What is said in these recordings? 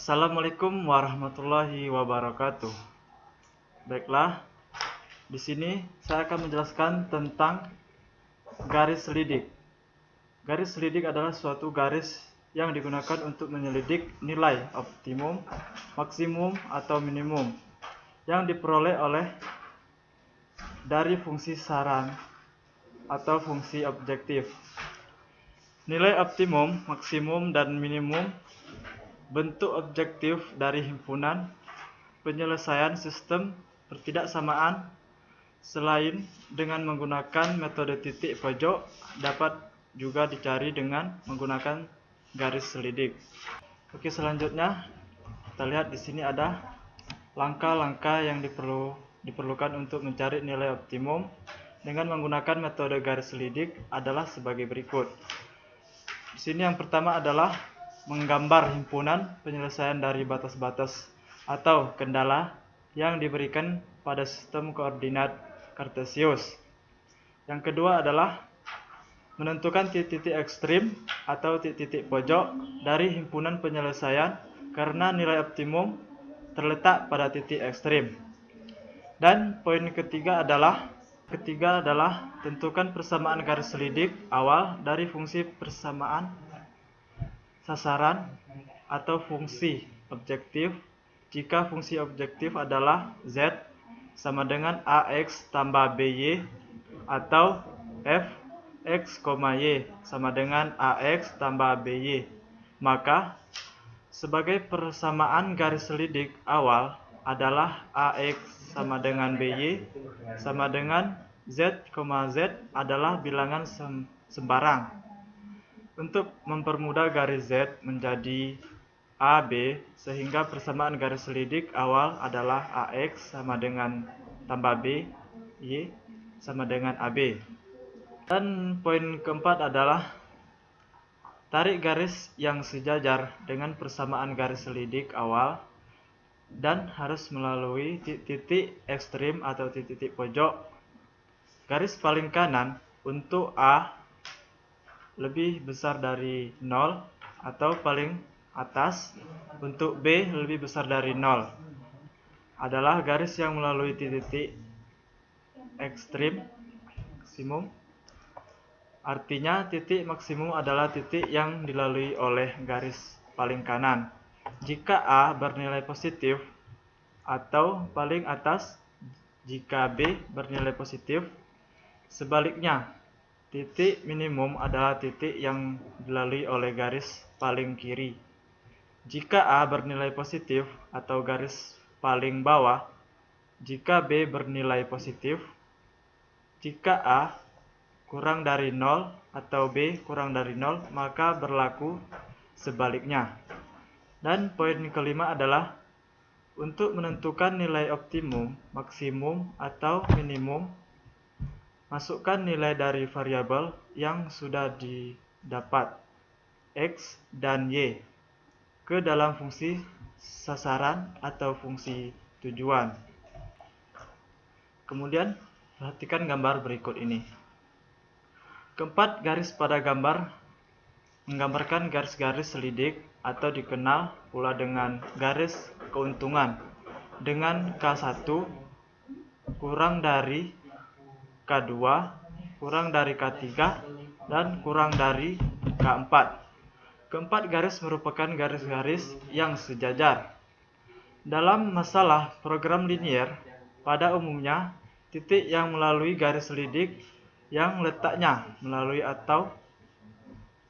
Assalamualaikum warahmatullahi wabarakatuh. Baiklah, di sini saya akan menjelaskan tentang garis selidik. Garis selidik adalah suatu garis yang digunakan untuk menyelidik nilai optimum, maksimum, atau minimum yang diperoleh dari fungsi saran atau fungsi objektif. Nilai optimum, maksimum, dan minimum bentuk objektif dari himpunan penyelesaian sistem pertidaksamaan selain dengan menggunakan metode titik pojok dapat juga dicari dengan menggunakan garis selidik. Oke, selanjutnya kita lihat di sini ada langkah-langkah yang diperlukan untuk mencari nilai optimum dengan menggunakan metode garis selidik adalah sebagai berikut. Di sini yang pertama adalah menggambar himpunan penyelesaian dari batas-batas atau kendala yang diberikan pada sistem koordinat kartesius. Yang kedua adalah menentukan titik-titik ekstrim atau titik-titik pojok dari himpunan penyelesaian karena nilai optimum terletak pada titik ekstrim. Dan poin ketiga adalah tentukan persamaan garis selidik awal dari fungsi persamaan sasaran atau fungsi objektif jika fungsi objektif adalah Z sama dengan AX tambah BY atau Fx, Y sama dengan AX tambah BY. Maka sebagai persamaan garis selidik awal adalah AX sama dengan BY sama dengan Z, Z adalah bilangan sembarang. Untuk mempermudah garis Z menjadi AB sehingga persamaan garis selidik awal adalah AX sama dengan tambah BY sama dengan AB. Dan poin keempat adalah tarik garis yang sejajar dengan persamaan garis selidik awal dan harus melalui titik ekstrim atau titik pojok. Garis paling kanan untuk A lebih besar dari 0 atau paling atas untuk B lebih besar dari 0 adalah garis yang melalui titik ekstrim maksimum. Artinya titik maksimum adalah titik yang dilalui oleh garis paling kanan jika A bernilai positif atau paling atas jika B bernilai positif. Sebaliknya, titik minimum adalah titik yang dilalui oleh garis paling kiri jika A bernilai positif atau garis paling bawah jika B bernilai positif. Jika A kurang dari 0 atau B kurang dari 0 maka berlaku sebaliknya. Dan poin kelima adalah untuk menentukan nilai optimum, maksimum, atau minimum, masukkan nilai dari variabel yang sudah didapat X dan Y ke dalam fungsi sasaran atau fungsi tujuan. Kemudian perhatikan gambar berikut ini. Keempat garis pada gambar menggambarkan garis-garis selidik atau dikenal pula dengan garis keuntungan dengan K1 kurang dari K2 kurang dari K3 dan kurang dari K4. Keempat garis merupakan garis-garis yang sejajar. Dalam masalah program linier, pada umumnya titik yang melalui garis selidik yang letaknya melalui atau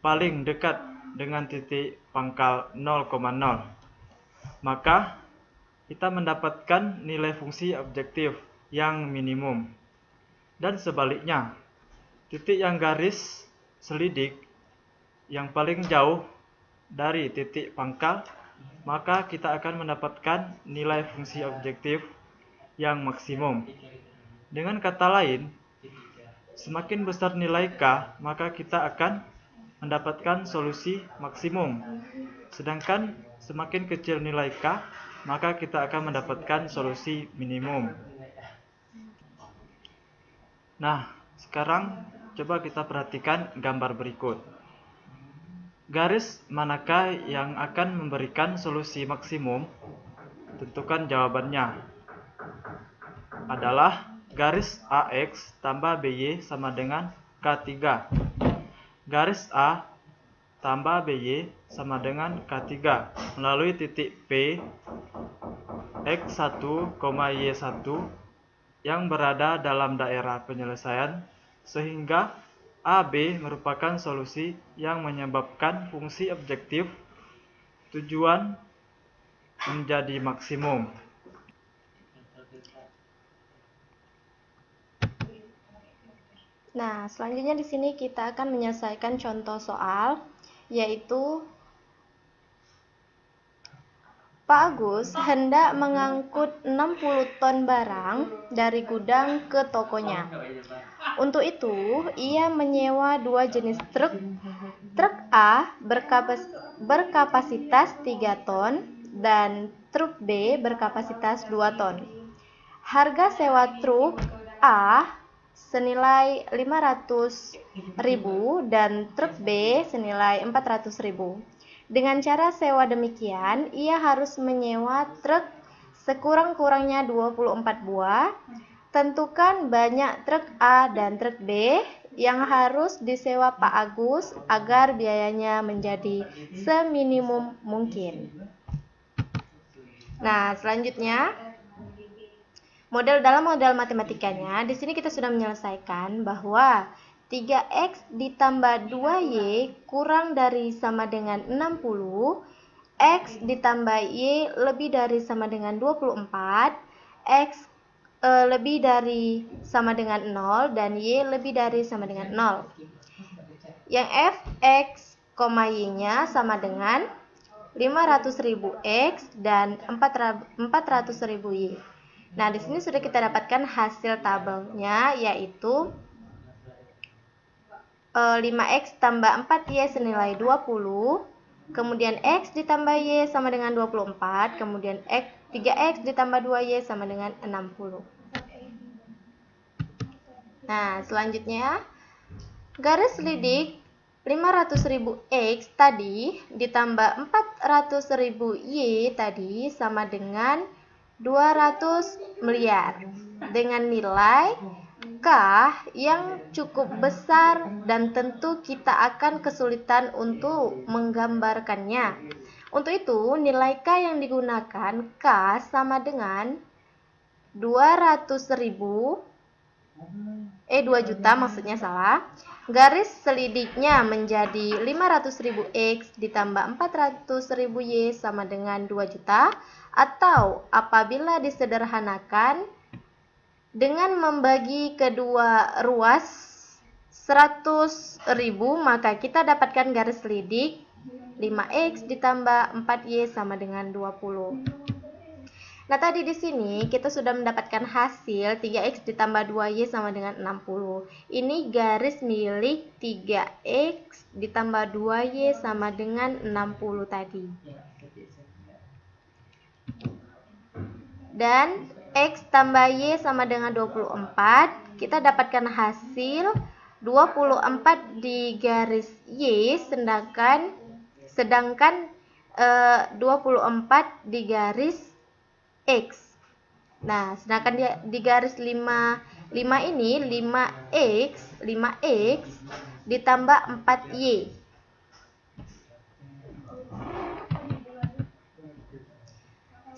paling dekat dengan titik pangkal 0,0, maka kita mendapatkan nilai fungsi objektif yang minimum. Dan sebaliknya, titik yang garis selidik yang paling jauh dari titik pangkal, maka kita akan mendapatkan nilai fungsi objektif yang maksimum. Dengan kata lain, semakin besar nilai K, maka kita akan mendapatkan solusi maksimum. Sedangkan semakin kecil nilai K, maka kita akan mendapatkan solusi minimum. Nah, sekarang coba kita perhatikan gambar berikut. Garis manakah yang akan memberikan solusi maksimum? Tentukan jawabannya. Adalah garis AX tambah BY sama dengan K3. Garis A tambah BY sama dengan K3 melalui titik P X1, Y1 yang berada dalam daerah penyelesaian, sehingga AB merupakan solusi yang menyebabkan fungsi objektif tujuan menjadi maksimum. Nah, selanjutnya di sini kita akan menyelesaikan contoh soal, yaitu Pak Agus hendak mengangkut 60 ton barang dari gudang ke tokonya. Untuk itu, ia menyewa dua jenis truk. Truk A berkapasitas 3 ton dan truk B berkapasitas 2 ton. Harga sewa truk A senilai 500.000 dan truk B senilai 400.000. Dengan cara sewa demikian, ia harus menyewa truk sekurang-kurangnya 24 buah. Tentukan banyak truk A dan truk B yang harus disewa Pak Agus agar biayanya menjadi seminimum mungkin. Nah, selanjutnya dalam model matematikanya, di sini kita sudah menyelesaikan bahwa 3x ditambah 2y kurang dari sama dengan 60, x ditambah y lebih dari sama dengan 24, x lebih dari sama dengan 0, dan y lebih dari sama dengan 0. Yang fx, y-nya sama dengan 500.000 x dan 400.000 y. Nah, di sini sudah kita dapatkan hasil tabelnya, yaitu 5x tambah 4y senilai 20, kemudian x ditambah y sama dengan 24, kemudian 3x ditambah 2y sama dengan 60. Nah, selanjutnya garis lidik 500.000 x tadi ditambah 400.000 y tadi sama dengan 200 miliar dengan nilai K yang cukup besar dan tentu kita akan kesulitan untuk menggambarkannya. Untuk itu, nilai K yang digunakan K sama dengan 200.000 2 juta maksudnya salah. Garis selidiknya menjadi 500.000 X ditambah 400.000 Y sama dengan 2 juta, atau apabila disederhanakan dengan membagi kedua ruas 100.000, maka kita dapatkan garis selidik 5X ditambah 4Y sama dengan 20. Nah, tadi di sini kita sudah mendapatkan hasil 3x ditambah 2y sama dengan 60. Ini garis milik 3x ditambah 2y sama dengan 60 tadi. Dan x tambah y sama dengan 24. Kita dapatkan hasil 24 di garis y, sedangkan 24 di garis X. Nah, sedangkan di garis 5 ini 5x ditambah 4y.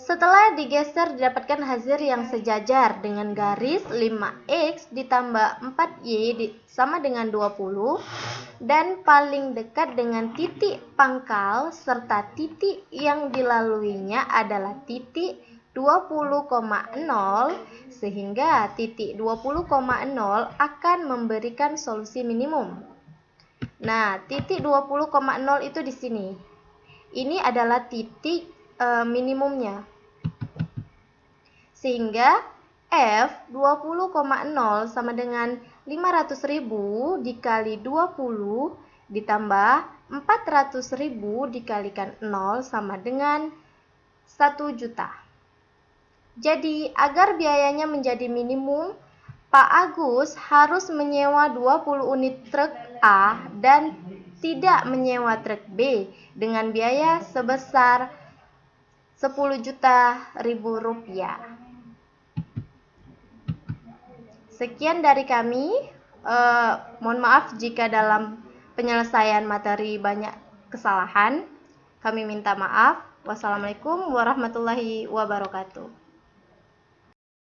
Setelah digeser didapatkan hasil yang sejajar dengan garis 5x ditambah 4y sama dengan 20 dan paling dekat dengan titik pangkal serta titik yang dilaluinya adalah titik 20,0, sehingga titik 20,0 akan memberikan solusi minimum. Nah, titik 20,0 itu di sini. Ini adalah titik minimumnya. Sehingga F 20,0 sama dengan 500.000 dikali 20 ditambah 400.000 dikalikan 0 sama dengan 1 juta. Jadi, agar biayanya menjadi minimum, Pak Agus harus menyewa 20 unit truk A dan tidak menyewa truk B dengan biaya sebesar 10 juta ribu rupiah. Sekian dari kami. Mohon maaf jika dalam penyelesaian materi banyak kesalahan. Kami minta maaf. Wassalamualaikum warahmatullahi wabarakatuh.